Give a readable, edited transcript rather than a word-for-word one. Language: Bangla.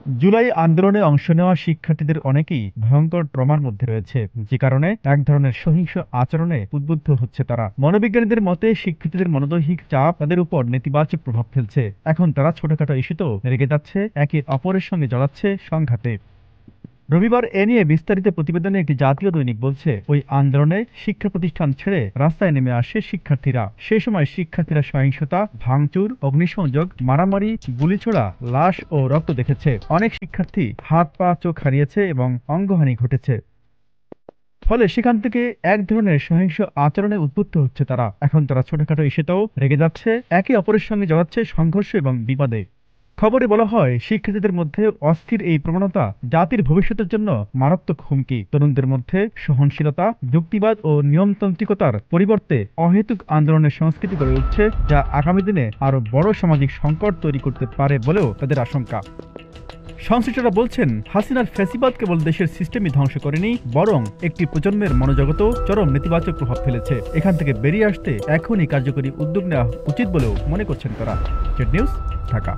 জুলাই আন্দোলনে অংশ নেওয়া শিক্ষার্থীদের অনেকেই ভয়ঙ্কর ট্রমার মধ্যে রয়েছে, যে কারণে এক ধরনের সহিংস আচরণে উদ্বুদ্ধ হচ্ছে তারা। মনোবিজ্ঞানীদের মতে শিক্ষার্থীদের মনোদৈহিক চাপ তাদের উপর নেতিবাচক প্রভাব ফেলছে। এখন তারা ছোটখাটো ইস্যুতেও রেগে যাচ্ছে, একে অপরের সঙ্গে জড়াচ্ছে সংঘাতে। রবিবার এ নিয়ে বিস্তারিত প্রতিবেদনে একটি জাতীয় দৈনিক বলছে, ওই আন্দোলনে শিক্ষা প্রতিষ্ঠান ছেড়ে রাস্তায় নেমে আসে শিক্ষার্থীরা। সে সময় শিক্ষার্থীরা সহিংসতা, ভাঙচুর, অগ্নিসংযোগ, মারামারি, গুলিছোড়া, লাশ ও রক্ত দেখেছে। অনেক শিক্ষার্থী হাত পা চোখ হারিয়েছে এবং অঙ্গহানি ঘটেছে। ফলে সেখান থেকে এক ধরনের সহিংস আচরণে উদ্বুদ্ধ হচ্ছে তারা। এখন তারা ছোটখাটো ইস্যুতেও রেগে যাচ্ছে, একে অপরের সঙ্গে জড়াচ্ছে সংঘর্ষ এবং বিবাদে। খবরে বলা হয়, শিক্ষার্থীদের মধ্যে অস্থির এই প্রবণতা জাতির ভবিষ্যতের জন্য মারাত্মক হুমকি। তরুণদের মধ্যে সহনশীলতা, যুক্তিবাদ ও নিয়মতান্ত্রিকতার পরিবর্তে অহেতুক আন্দোলনের সংস্কৃতি গড়ে উঠছে, যা আগামী দিনে আরো বড় সামাজিক সংকট তৈরি করতে পারে বলেও তাদের আশঙ্কা। সংশ্লিষ্টরা বলছেন, হাসিনার ফ্যাসিবাদ কেবল দেশের সিস্টেমই ধ্বংস করেনি, বরং একটি প্রজন্মের মনোজগতেও চরম নেতিবাচক প্রভাব ফেলেছে। এখান থেকে বেরিয়ে আসতে এখনই কার্যকরী উদ্যোগ নেওয়া উচিত বলেও মনে করছেন তারা। Z news, Dhaka.